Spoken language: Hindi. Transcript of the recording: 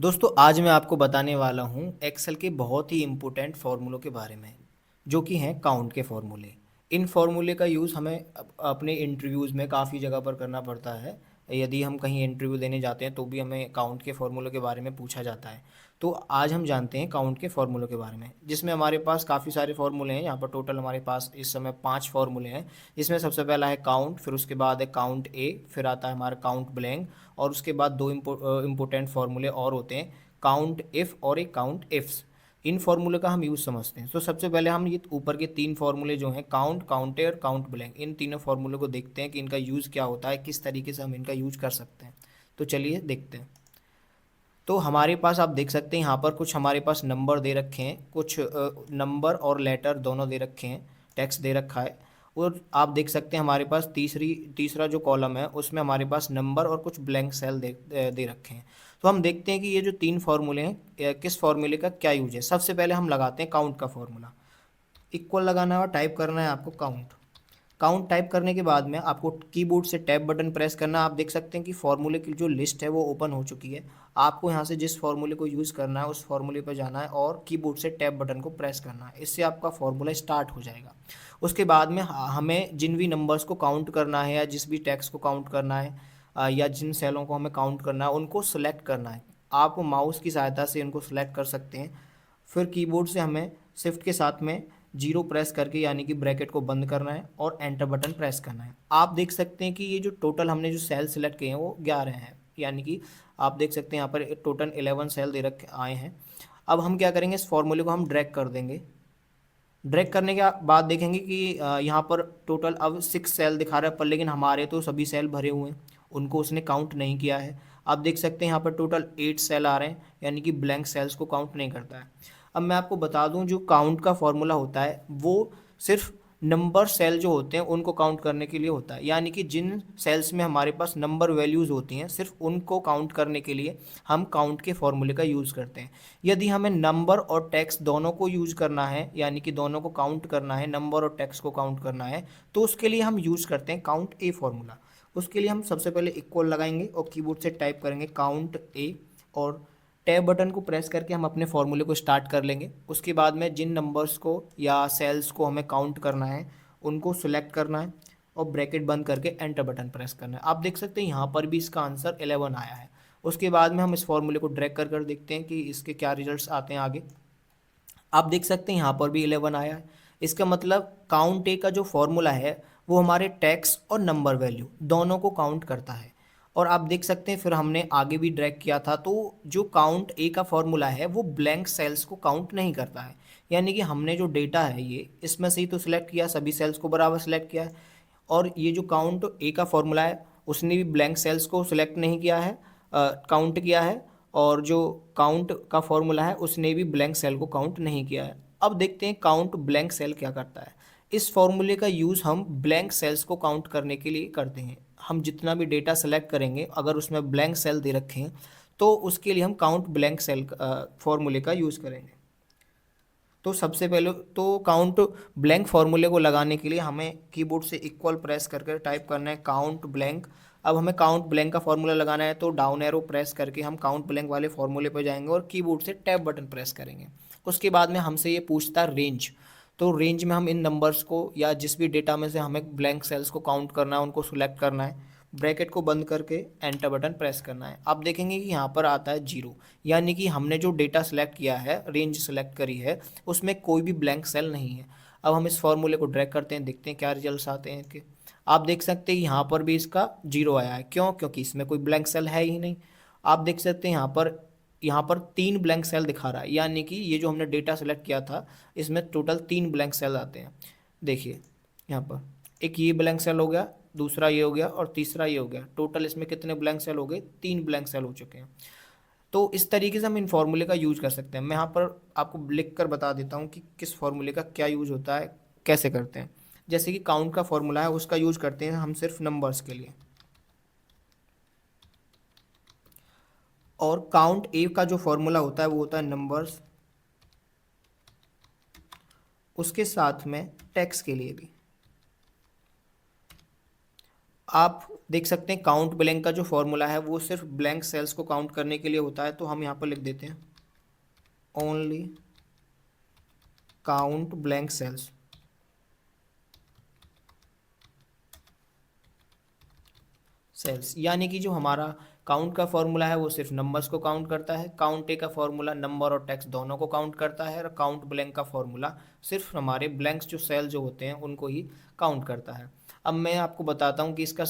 दोस्तों आज मैं आपको बताने वाला हूँ एक्सेल के बहुत ही इम्पोर्टेंट फार्मूलों के बारे में जो कि हैं काउंट के फार्मूले। इन फार्मूले का यूज़ हमें अपने इंटरव्यूज़ में काफ़ी जगह पर करना पड़ता है। यदि हम कहीं इंटरव्यू देने जाते हैं तो भी हमें काउंट के फार्मूलों के बारे में पूछा जाता है। तो आज हम जानते हैं काउंट के फार्मूलों के बारे में, जिसमें हमारे पास काफ़ी सारे फार्मूले हैं। यहाँ पर टोटल हमारे पास इस समय 5 फार्मूले हैं। इसमें सबसे पहला है काउंट, फिर उसके बाद है काउंट ए, फिर आता है हमारा काउंट ब्लैंक, और उसके बाद दो इम्पोर्टेंट फार्मूले और होते हैं, काउंट इफ़ और एक काउंट इफ्स। इन फार्मूले का हम यूज़ समझते हैं। तो सबसे पहले हम ये ऊपर के 3 फार्मूले जो हैं काउंट, काउंटर, काउंट ब्लैंक, इन तीनों फार्मूले को देखते हैं कि इनका यूज़ क्या होता है, किस तरीके से हम इनका यूज कर सकते हैं। तो चलिए देखते हैं। तो हमारे पास आप देख सकते हैं यहाँ पर कुछ हमारे पास नंबर दे रखे हैं, कुछ नंबर और लेटर दोनों दे रखे हैं, टेक्स्ट दे रखा है। और आप देख सकते हैं हमारे पास तीसरा जो कॉलम है उसमें हमारे पास नंबर और कुछ ब्लैंक सेल दे रखे हैं। तो हम देखते हैं कि ये जो 3 फार्मूले हैं किस फार्मूले का क्या यूज है। सबसे पहले हम लगाते हैं काउंट का फार्मूला। इक्वल लगाना है और टाइप करना है आपको काउंट। काउंट टाइप करने के बाद में आपको कीबोर्ड से टैब बटन प्रेस करना है। आप देख सकते हैं कि फार्मूले की जो लिस्ट है वो ओपन हो चुकी है। आपको यहाँ से जिस फार्मूले को यूज़ करना है उस फार्मूले पर जाना है और कीबोर्ड से टैब बटन को प्रेस करना है। इससे आपका फार्मूला स्टार्ट हो जाएगा। उसके बाद में हमें जिन भी नंबर्स को काउंट करना है या जिस भी टेक्स्ट को काउंट करना है या जिन सेलों को हमें काउंट करना है उनको सेलेक्ट करना है। आप माउस की सहायता से उनको सेलेक्ट कर सकते हैं। फिर कीबोर्ड से हमें शिफ्ट के साथ में जीरो प्रेस करके यानी कि ब्रैकेट को बंद करना है और एंटर बटन प्रेस करना है। आप देख सकते हैं कि ये जो टोटल हमने जो सेल सिलेक्ट किए हैं वो 11 हैं, यानी कि आप देख सकते हैं यहाँ पर टोटल 11 सेल दे रखे आए हैं। अब हम क्या करेंगे, इस फॉर्मूले को हम ड्रैग कर देंगे। ड्रैग करने के बाद देखेंगे कि यहाँ पर टोटल अब 6 सेल दिखा रहा है, पर लेकिन हमारे तो सभी सेल भरे हुए हैं, उनको उसने काउंट नहीं किया है। आप देख सकते हैं यहाँ पर टोटल 8 सेल आ रहे हैं, यानी कि ब्लैंक सेल्स को काउंट नहीं करता है। अब मैं आपको बता दूं जो काउंट का फॉर्मूला होता है वो सिर्फ नंबर सेल जो होते हैं उनको काउंट करने के लिए होता है, यानी कि जिन सेल्स में हमारे पास नंबर वैल्यूज़ होती हैं सिर्फ उनको काउंट करने के लिए हम काउंट के फॉर्मूले का यूज़ करते हैं। यदि हमें नंबर और टेक्स्ट दोनों को यूज़ करना है, यानी कि दोनों को काउंट करना है, नंबर और टेक्स्ट को काउंट करना है, तो उसके लिए हम यूज़ करते हैं काउंट ए फॉर्मूला। उसके लिए हम सबसे पहले इक्वल लगाएंगे और कीबोर्ड से टाइप करेंगे काउंट ए, और टैब बटन को प्रेस करके हम अपने फॉर्मूले को स्टार्ट कर लेंगे। उसके बाद में जिन नंबर्स को या सेल्स को हमें काउंट करना है उनको सिलेक्ट करना है और ब्रैकेट बंद करके एंटर बटन प्रेस करना है। आप देख सकते हैं यहाँ पर भी इसका आंसर 11 आया है। उसके बाद में हम इस फॉर्मूले को ड्रैग कर कर देखते हैं कि इसके क्या रिजल्ट्स आते हैं आगे। आप देख सकते हैं यहाँ पर भी 11 आया है। इसका मतलब काउंट ए का जो फॉर्मूला है वो हमारे टेक्स्ट और नंबर वैल्यू दोनों को काउंट करता है। और आप देख सकते हैं फिर हमने आगे भी ड्रैग किया था, तो जो काउंट ए का फॉर्मूला है वो ब्लैंक सेल्स को काउंट नहीं करता है। यानी कि हमने जो डेटा है ये इसमें से ही तो सिलेक्ट किया, सभी सेल्स को बराबर सिलेक्ट किया है। और ये जो काउंट ए का फॉर्मूला है उसने भी ब्लैंक सेल्स को सिलेक्ट नहीं किया है, काउंट किया है। और जो काउंट का फॉर्मूला है उसने भी ब्लैंक सेल को काउंट नहीं किया है। अब देखते हैं काउंट ब्लैंक सेल क्या करता है। इस फॉर्मूले का यूज़ हम ब्लैंक सेल्स को काउंट करने के लिए करते हैं। हम जितना भी डेटा सेलेक्ट करेंगे अगर उसमें ब्लैंक सेल दे रखे हैं तो उसके लिए हम काउंट ब्लैंक सेल फॉर्मूले का यूज़ करेंगे। तो सबसे पहले तो काउंट ब्लैंक फार्मूले को लगाने के लिए हमें कीबोर्ड से इक्वल प्रेस करके टाइप करना है काउंट ब्लैंक। अब हमें काउंट ब्लैंक का फॉर्मूला लगाना है तो डाउन एरो प्रेस करके हम काउंट ब्लैंक वाले फॉर्मूले पर जाएंगे और कीबोर्ड से टैब बटन प्रेस करेंगे। उसके बाद में हमसे ये पूछता है रेंज। तो रेंज में हम इन नंबर्स को या जिस भी डेटा में से हमें ब्लैंक सेल्स को काउंट करना है उनको सिलेक्ट करना है, ब्रैकेट को बंद करके एंटर बटन प्रेस करना है। आप देखेंगे कि यहाँ पर आता है जीरो, यानी कि हमने जो डेटा सेलेक्ट किया है, रेंज सेलेक्ट करी है, उसमें कोई भी ब्लैंक सेल नहीं है। अब हम इस फॉर्मूले को ड्रैग करते हैं, देखते हैं क्या रिजल्ट्स आते हैं इनके। आप देख सकते हैं यहाँ पर भी इसका जीरो आया है, क्यों? क्योंकि इसमें कोई ब्लैंक सेल है ही नहीं। आप देख सकते हैं यहाँ पर 3 ब्लैंक सेल दिखा रहा है, यानी कि ये जो हमने डेटा सेलेक्ट किया था इसमें टोटल 3 ब्लैंक सेल आते हैं। देखिए यहाँ पर एक ये ब्लैंक सेल हो गया, दूसरा ये हो गया और तीसरा ये हो गया। टोटल इसमें कितने ब्लैंक सेल हो गए? 3 ब्लैंक सेल हो चुके हैं। तो इस तरीके से हम इन फॉर्मूले का यूज कर सकते हैं। मैं यहाँ पर आपको लिख कर बता देता हूँ कि किस फॉर्मूले का क्या यूज होता है, कैसे करते हैं। जैसे कि काउंट का फॉर्मूला है उसका यूज करते हैं हम सिर्फ नंबर्स के लिए। और काउंट ए का जो फॉर्मूला होता है वो होता है नंबर्स, उसके साथ में टेक्स्ट के लिए भी। आप देख सकते हैं काउंट ब्लैंक का जो फॉर्मूला है वो सिर्फ ब्लैंक सेल्स को काउंट करने के लिए होता है, तो हम यहाँ पर लिख देते हैं ओनली काउंट ब्लैंक सेल्स। यानी कि जो हमारा काउंट का फॉर्मूला है वो सिर्फ नंबर्स को काउंट करता है, काउंट ए का फॉर्मूला नंबर और टेक्स्ट दोनों को काउंट करता है, और काउंट ब्लैंक का फॉर्मूला सिर्फ हमारे ब्लैंक्स जो सेल जो होते हैं उनको ही काउंट करता है। अब मैं आपको बताता हूँ कि इसका